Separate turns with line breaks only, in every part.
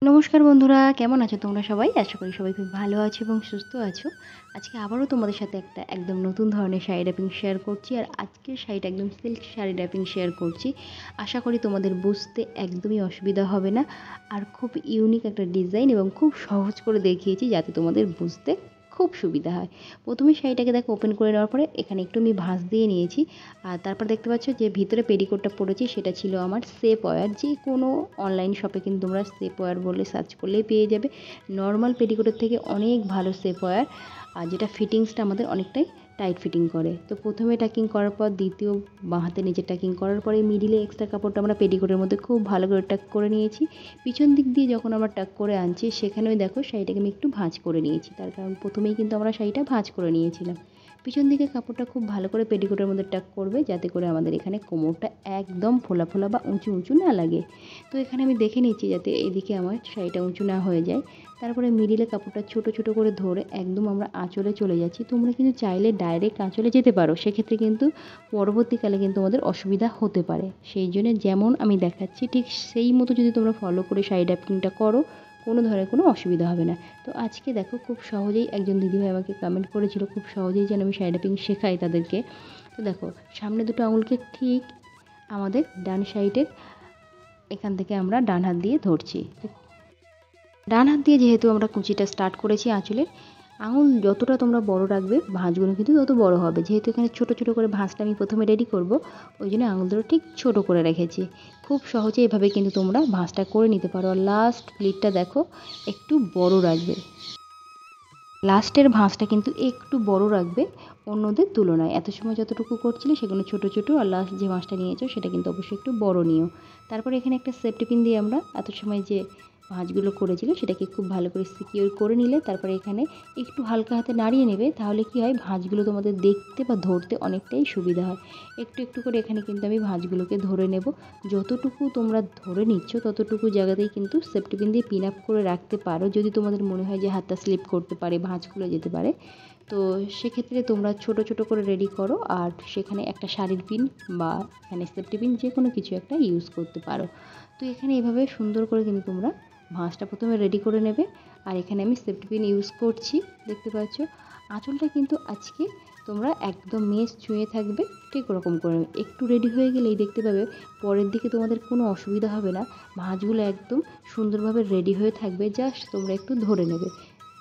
নমস্কার বন্ধুরা, কেমন আছো তোমরা সবাই? আশা করি সবাই খুব ভালো আছো এবং সুস্থ আছো। আজকে আবারও তোমাদের সাথে একটা একদম নতুন ধরনের শাড়ি র্যাপিং শেয়ার করছি। আর আজকের শাড়িটা একদম সিল্ক শাড়ি র্যাপিং শেয়ার করছি। আশা করি তোমাদের বুঝতে একদমই অসুবিধা হবে না। আর খুব ইউনিক একটা ডিজাইন এবং খুব সহজ করে দেখিয়েছি যাতে তোমাদের বুঝতে খুব সুবিধা হয়। প্রথমে শাড়িটাকে দেখো ওপেন করে নেওয়ার পরে এখানে একটু আমি ভাঁজ দিয়ে নিয়েছি। আর তারপর দেখতে পাচ্ছ যে ভিতরে পেটিকোটটা পড়েছি সেটা ছিল আমার সেপ ওয়্যার। যে কোনো অনলাইন শপে কিন্তু তোমরা সেপ ওয়্যার বলে সার্চ করলেই পেয়ে যাবে। নর্মাল পেটিকোটের থেকে অনেক ভালো সেপ ওয়্যার, আর যেটা ফিটিংসটা আমাদের অনেকটাই টাইট ফিটিং করে। তো প্রথমে টাকিং করার পর দ্বিতীয় বাঁ হাতে নিচে টাকিং করার পরে মিডিলে এক্সট্রা কাপড়টা আমরা পেটিকোটের মধ্যে খুব ভালো করে টাক করে নিয়েছি। পিছন দিক দিয়ে যখন আমরা টাক করে আনছি সেখানেও দেখো শাড়িটাকে আমি একটু ভাঁজ করে নিয়েছি, তার কারণ প্রথমেই কিন্তু আমরা শাড়িটা ভাঁজ করে নিয়েছিলাম। পিছন দিকে কাপড়টা খুব ভালো করে পেটিকোটের মধ্যে টাক করবে যাতে করে আমাদের এখানে কোমরটা একদম ফোলা ফোলা বা উঁচু উঁচু না লাগে। তো এখানে আমি দেখে নিচ্ছি যাতে এদিকে আমার শাড়িটা উঁচু না হয়ে যায়। তারপরে মিডিলে কাপড়টা ছোট ছোট করে ধরে একদম আমরা আঁচলে চলে যাচ্ছি। তোমরা কিন্তু চাইলে ডাইরেক্ট আঁচলে যেতে পারো, সেক্ষেত্রে কিন্তু পরবর্তীকালে কিন্তু আমাদের অসুবিধা হতে পারে। সেই জন্য যেমন আমি দেখাচ্ছি ঠিক সেই মতো যদি তোমরা ফলো করে শাড়ি র্যাপিংটা করো, কোনো ধরনের কোনো অসুবিধা হবে না। তো আজকে দেখো খুব সহজেই একজন দিদিভাই আমাকে কমেন্ট করেছিল খুব সহজেই যেন আমি শাড়ি র্যাপিং শেখাই তাদেরকে। তো দেখো সামনে দুটো আঙুলকে ঠিক আমাদের ডান সাইডের এখান থেকে আমরা ডান হাত দিয়ে ধরছি। ডান হাত দিয়ে যেহেতু আমরা কুচিটা স্টার্ট করেছি আঁচলের, আঙুল যতটা তোমরা বড় রাখবে ভাঁজগুলো কিন্তু তত বড় হবে। যেহেতু এখানে ছোট ছোট করে ভাঁজটা আমি প্রথমে রেডি করব, ওই জন্য আঙুল দুটো ঠিক ছোট করে রেখেছি। খুব সহজে এভাবে কিন্তু তোমরা ভাঁজটা করে নিতে পারো। আর লাস্ট প্লিটটা দেখো একটু বড় রাখবে, লাস্টের ভাঁজটা কিন্তু একটু বড় রাখবে অন্যদের তুলনায়। এত সময় যতটুকু করছিলে সেগুলো ছোট ছোট, আর লাস্ট যে ভাঁজটা নিয়েছো সেটা কিন্তু অবশ্যই একটু বড় নিও। তারপরে এখানে একটা সেফটি পিন দিয়ে আমরা এত সময় যে ভাঁজগুলো করেছিল সেটাকে খুব ভালো করে সিকিউর করে নিলে তারপরে এখানে একটু হালকা হাতে নাড়িয়ে নেবে, তাহলে কি হয় ভাঁজগুলো তোমাদের দেখতে বা ধরতে অনেকটাই সুবিধা হয়। একটু একটু করে এখানে কিন্তু আমি ভাঁজগুলোকে ধরে নেব। যতটুকু তোমরা ধরে নিচ্ছ ততটুকু জায়গাতেই কিন্তু সেফটি পিন দিয়ে পিন আপ করে রাখতে পারো। যদি তোমাদের মনে হয় যে হাতটা স্লিপ করতে পারে, ভাঁজ খুলে যেতে পারে, তো সেক্ষেত্রে তোমরা ছোট ছোট করে রেডি করো। আর সেখানে একটা শাড়ির পিন বা এখানে সেফটি পিন যে কোনো কিছু একটা ইউজ করতে পারো। তো এখানে এভাবে সুন্দর করে কিন্তু তোমরা ভাঁজটা প্রথমে রেডি করে নেবে। আর এখানে আমি সেফটি পিন ইউজ করছি, দেখতে পাচ্ছ। আঁচলটা কিন্তু আজকে তোমরা একদম মেজ ছুঁয়ে থাকবে, ঠিক ওরকম করে নেবে। একটু রেডি হয়ে গেলেই দেখতে পাবে পরের দিকে তোমাদের কোনো অসুবিধা হবে না। ভাঁজগুলো একদম সুন্দরভাবে রেডি হয়ে থাকবে, জাস্ট তোমরা একটু ধরে নেবে।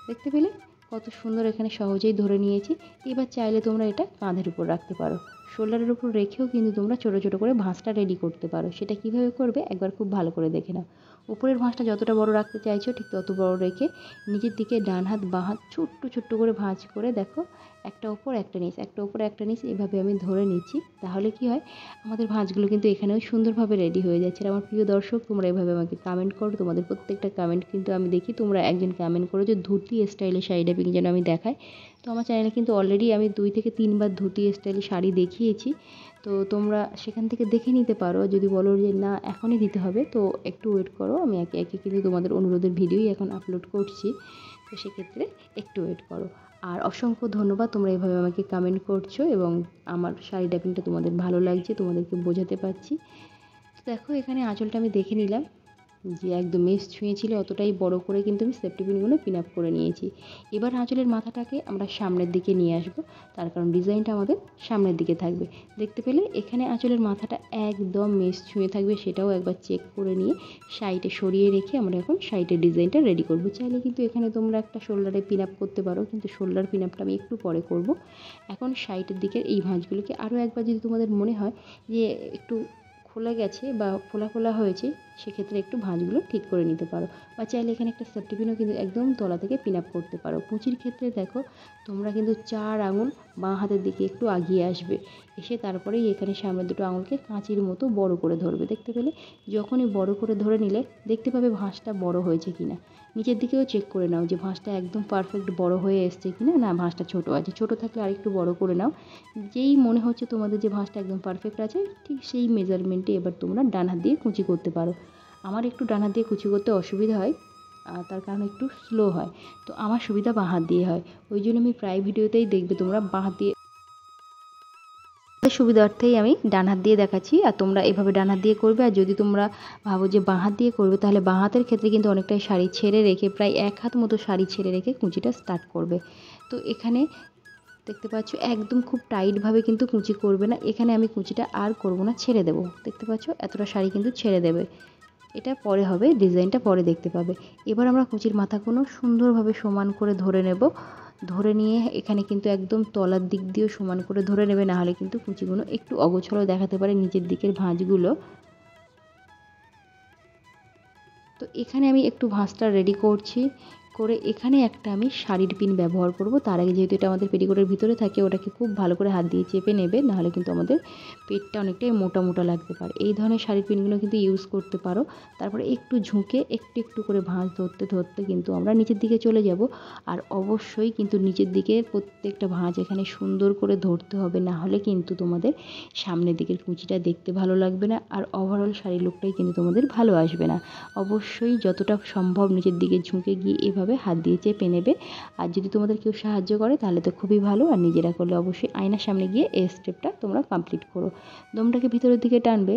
দেখতে পেলে কত সুন্দর এখানে সহজেই ধরে নিয়েছি। এবার চাইলে তোমরা এটা কাঁধের উপর রাখতে পারো, শোল্ডারের উপর রেখেও কিন্তু তোমরা ছোটো ছোটো করে ভাঁজটা রেডি করতে পারো। সেটা কীভাবে করবে একবার খুব ভালো করে দেখে নাও। উপরের ভাঁজটা যতটা বড় রাখতে চাইছো ঠিক তত বড় রেখে নিজের দিকে ডান হাত বাঁ হাত ছোট্ট ছোট্ট করে ভাঁজ করে দেখো একটা ওপর একটা নিচ, একটা ওপর একটা নিচ, এভাবে আমি ধরে নিচ্ছি। তাহলে কি হয় আমাদের ভাঁজগুলো কিন্তু এখানেও সুন্দরভাবে রেডি হয়ে যাচ্ছে। আর আমার প্রিয় দর্শক, তোমরা এভাবে আমাকে কমেন্ট করো। তোমাদের প্রত্যেকটা কমেন্ট কিন্তু আমি দেখি। তোমরা একজন কমেন্ট করো যে ধুতি স্টাইলে শাড়ি র্যাপিং যেন আমি দেখাই। তো আমার চ্যানেলে কিন্তু অলরেডি আমি 2 থেকে 3 বার ধুতি স্টাইলে শাড়ি দেখিয়েছি। তো তোমরা সেখান থেকে দেখে নিতে পারো। যদি বলো যে না এখনই দিতে হবে, তো একটু ওয়েট করো, আমি একে একে কিন্তু তোমাদের অনুরোধের ভিডিওই এখন আপলোড করছি। তো সেক্ষেত্রে একটু ওয়েট করো। আর অসংখ্য ধন্যবাদ, তোমরা এভাবে আমাকে কমেন্ট করছো এবং আমার শাড়ি র্যাপিংটা তোমাদের ভালো লাগছে, তোমাদেরকে বোঝাতে পারছি। তো দেখো এখানে আঁচলটা আমি দেখে নিলাম যে একদম মেজ ছুঁয়েছিল অতটাই বড় করে কিন্তু আমি সেফটি পিনগুলো পিন আপ করে নিয়েছি। এবার আঁচলের মাথাটাকে আমরা সামনের দিকে নিয়ে আসব, তার কারণ ডিজাইনটা আমাদের সামনের দিকে থাকবে। দেখতে পেলে এখানে আঁচলের মাথাটা একদম মেজ ছুঁয়ে থাকবে, সেটাও একবার চেক করে নিয়ে সাইডে সরিয়ে রেখে আমরা এখন সাইডের ডিজাইনটা রেডি করব। চাইলে কিন্তু এখানে তোমরা একটা শোল্ডারে পিন আপ করতে পারো, কিন্তু শোল্ডার পিন আপটা আমি একটু পরে করব। এখন সাইডের দিকের এই ভাঁজগুলোকে আরও একবার যদি তোমাদের মনে হয় যে একটু খোলা গেছে বা ফোলা ফোলা হয়েছে, সেক্ষেত্রে একটু ভাঁজগুলো ঠিক করে নিতে পারো। বা চাইলে এখানে একটা সেফটি পিনও কিন্তু একদম তলা থেকে পিন আপ করতে পারো। কুঁচির ক্ষেত্রে দেখো তোমরা কিন্তু 4 আঙুল বাঁ হাতের দিকে একটু আগিয়ে আসবে, এসে তারপরেই এখানে সামনের দুটো আঙুলকে কাঁচির মতো বড় করে ধরবে। দেখতে পেলে যখনই বড় করে ধরে নিলে দেখতে পাবে ভাঁজটা বড় হয়েছে কিনা। নিচের দিকেও চেক করে নাও যে ভাঁজটা একদম পারফেক্ট বড় হয়ে এসছে কিনা, না ভাঁজটা ছোট আছে, ছোট থাকলে আরেকটু বড় করে নাও। যেই মনে হচ্ছে তোমাদের যে ভাঁজটা একদম পারফেক্ট আছে, ঠিক সেই মেজারমেন্টে এবার তোমরা ডান হাত দিয়ে কুচি করতে পারো। আমার একটু ডান হাত দিয়ে কুচি করতে অসুবিধা হয়, তার কারণ একটু স্লো হয়। তো আমার সুবিধা বাঁ হাত দিয়ে হয়, ওই জন্য আমি প্রায় ভিডিওতেই দেখবে তোমরা বাঁ হাত দিয়ে সুবিধার্থেই আমি ডান হাত দিয়ে দেখাচ্ছি, আর তোমরা এভাবে ডান হাত দিয়ে করবে। আর যদি তোমরা ভাবো যে বাঁ হাত দিয়ে করবে, তাহলে বাঁ হাতের ক্ষেত্রে কিন্তু অনেকটাই শাড়ি ছেড়ে রেখে, প্রায় 1 হাত মতো শাড়ি ছেড়ে রেখে কুঁচিটা স্টার্ট করবে। তো এখানে দেখতে পাচ্ছ একদম খুব টাইটভাবে কিন্তু কুঁচি করবে না, এখানে আমি কুঁচিটা আর করব না, ছেড়ে দেবো। দেখতে পাচ্ছ এতটা শাড়ি কিন্তু ছেড়ে দেবে, এটা পরে হবে, ডিজাইনটা পরে দেখতে পাবে। এবার আমরা কুঁচির মাথাগুলো সুন্দরভাবে সমান করে ধরে নেব। ধরে নিয়ে এখানে কিন্তু একদম তলার দিক দিয়েও সমান করে ধরে নেবে, না হলে কিন্তু কুঁচিগুলো একটু অগোছালো দেখাতে পারে নিচের দিকের ভাঁজগুলো। তো এখানে আমি একটু ভাঁজটা রেডি করছি, করে এখানে একটা আমি শাড়ির পিন ব্যবহার করব। তার আগে যেহেতু এটা আমাদের পেটিকোটের ভিতরে থাকে, ওটাকে খুব ভালো করে হাত দিয়ে চেপে নেবে, নাহলে কিন্তু আমাদের পেটটা অনেকটাই মোটা মোটা লাগতে পারে। এই ধরনের শাড়ির পিনগুলো কিন্তু ইউজ করতে পারো। তারপরে একটু ঝুঁকে একটু একটু করে ভাঁজ ধরতে ধরতে কিন্তু আমরা নিচের দিকে চলে যাব। আর অবশ্যই কিন্তু নিচের দিকে প্রত্যেকটা ভাঁজ এখানে সুন্দর করে ধরতে হবে, না হলে কিন্তু তোমাদের সামনের দিকের কুঁচিটা দেখতে ভালো লাগবে না, আর ওভারঅল শাড়ির লুকটাই কিন্তু তোমাদের ভালো আসবে না। অবশ্যই যতটা সম্ভব নিচের দিকে ঝুঁকে গিয়ে এভাবে হাত দিয়ে চেপে নেবে। আর যদি তোমাদের কেউ সাহায্য করে তাহলে তো খুবই ভালো, আর নিজেরা করলে অবশ্যই আয়নার সামনে গিয়ে এই স্টেপটা তোমরা কমপ্লিট করো। দমটাকে ভিতরের দিকে টানবে।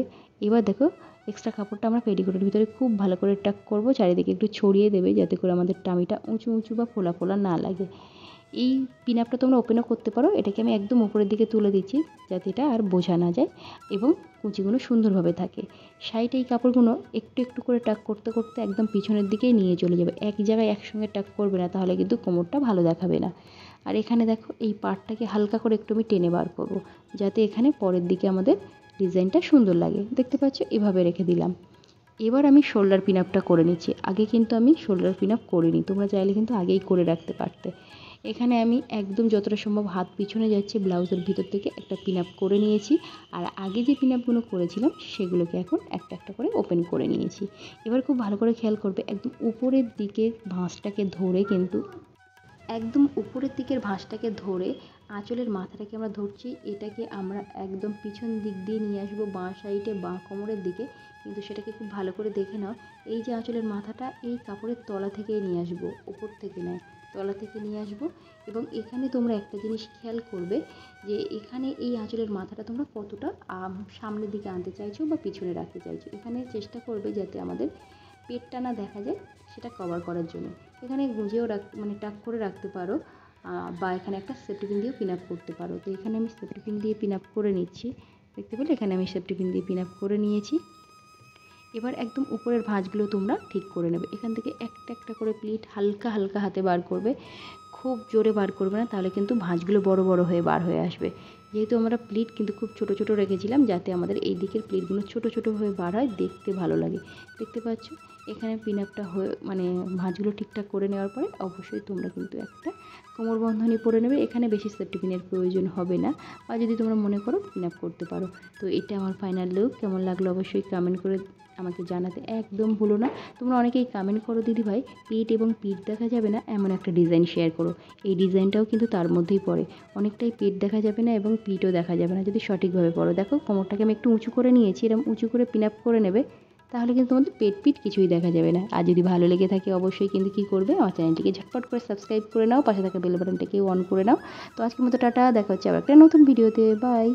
এবার দেখো এক্সট্রা কাপড়টা আমরা পেটিকোটের ভিতরে খুব ভালো করে টাক করব, চারিদিকে একটু ছড়িয়ে দেবে যাতে করে আমাদের টামিটা উঁচু উঁচু বা ফোলা ফোলা না লাগে। এই পিন আপটা তোমরা ওপেনও করতে পারো, এটাকে আমি একদম উপরের দিকে তুলে দিচ্ছি যাতে এটা আর বোঝা না যায় এবং কুঁচিগুলো সুন্দরভাবে থাকে। সাইডে এই কাপড়গুলো একটু একটু করে টাক করতে করতে একদম পিছনের দিকেই নিয়ে চলে যাবে, এক জায়গায় একসঙ্গে টাক করবে না, তাহলে কিন্তু কোমরটা ভালো দেখাবে না। আর এখানে দেখো এই পার্টটাকে হালকা করে একটু আমি টেনে বার করব, যাতে এখানে পরের দিকে আমাদের ডিজাইনটা সুন্দর লাগে। দেখতে পাচ্ছ এভাবে রেখে দিলাম। এবার আমি শোল্ডার পিন আপটা করে নিচ্ছি। আগে কিন্তু আমি শোল্ডার পিন আপ করিনি, তোমরা চাইলে কিন্তু আগেই করে রাখতে পারতে। এখানে আমি একদম যতটা সম্ভব হাত পিছনে যাচ্ছে ব্লাউজের ভিতর থেকে একটা পিন আপ করে নিয়েছি। আর আগে যে পিন আপগুলো করেছিলাম সেগুলোকে এখন একটা একটা করে ওপেন করে নিয়েছি। এবার খুব ভালো করে খেয়াল করবে, একদম উপরের দিকে ভাঁজটাকে ধরে কিন্তু একদম উপরের দিকের ভাঁজটাকে ধরে আঁচলের মাথাটাকে আমরা ধরছি, এটাকে আমরা একদম পিছন দিক দিয়ে নিয়ে আসবো বাঁ সাইডে বাঁ কোমরের দিকে। কিন্তু সেটাকে খুব ভালো করে দেখে নাও, এই যে আঁচলের মাথাটা এই কাপড়ের তলা থেকেই নিয়ে আসবো, ওপর থেকে নয়, তলা থেকে নিয়ে আসবো। এবং এখানে তোমরা একটা জিনিস খেয়াল করবে যে এখানে এই আঁচলের মাথাটা তোমরা কতটা সামনের দিকে আনতে চাইছো বা পিছনে রাখতে চাইছো, এখানে চেষ্টা করবে যাতে আমাদের পেটটা না দেখা যায়, সেটা কভার করার জন্য। এখানে গুঁজেও মানে টাক করে রাখতে পারো, বা এখানে একটা সেফটি পিন দিয়েও পিন আপ করতে পারো। তো এখানে আমি সেফটি পিন দিয়ে পিন আপ করে নিচ্ছি। দেখতে পেলে এখানে আমি সেফটি পিন দিয়ে পিন আপ করে নিয়েছি। এবার একদম উপরের ভাঁজগুলো তোমরা ঠিক করে নেবে। এখান থেকে একটা একটা করে প্লিট হালকা হালকা হাতে বার করবে, খুব জোরে বার করবে না, তাহলে কিন্তু ভাঁজগুলো বড় বড় হয়ে বার হয়ে আসবে। যেহেতু আমরা প্লিট কিন্তু খুব ছোট ছোট রেখেছিলাম, যাতে আমাদের এই দিকের প্লিটগুলো ছোট ছোট হয়ে বার হয়, দেখতে ভালো লাগে। দেখতে পাচ্ছ এখানে পিন আপটা হয়ে মানে ভাঁজগুলো ঠিকঠাক করে নেওয়ার পরে অবশ্যই তোমরা কিন্তু একটা কোমর বন্ধনী পরে নেবে। এখানে বেশি সেফটি পিনের প্রয়োজন হবে না, বা যদি তোমরা মনে করো পিন আপ করতে পারো। তো এটা আমার ফাইনাল লুক, কেমন লাগলো অবশ্যই কমেন্ট করে আমাকে জানাতে একদম ভুলো না। তোমরা অনেকেই কমেন্ট করো দিদিভাই পেট এবং পিঠ দেখা যাবে না এমন একটা ডিজাইন শেয়ার করো, এই ডিজাইনটাও কিন্তু তার মধ্যেই পড়ে। অনেকটাই পেট দেখা যাবে না এবং পিঠও দেখা যাবে না যদি সঠিকভাবে পড়ো। দেখো কোমরটাকে আমি একটু উঁচু করে নিয়েছি, এরকম উঁচু করে পিন আপ করে নেবে, তাহলে কিন্তু তোমাদের পেট পিঠ কিছুই দেখা যাবে না। আর যদি ভালো লেগে থাকে অবশ্যই কিন্তু কী করবে, আমার চ্যানেলটিকে ঝটপট করে সাবস্ক্রাইব করে নাও, পাশে থাকা বেল বাটনটাকে অন করে নাও। তো আজকের মতো টাটা, দেখা হচ্ছে আবার একটা নতুন ভিডিওতে, বাই।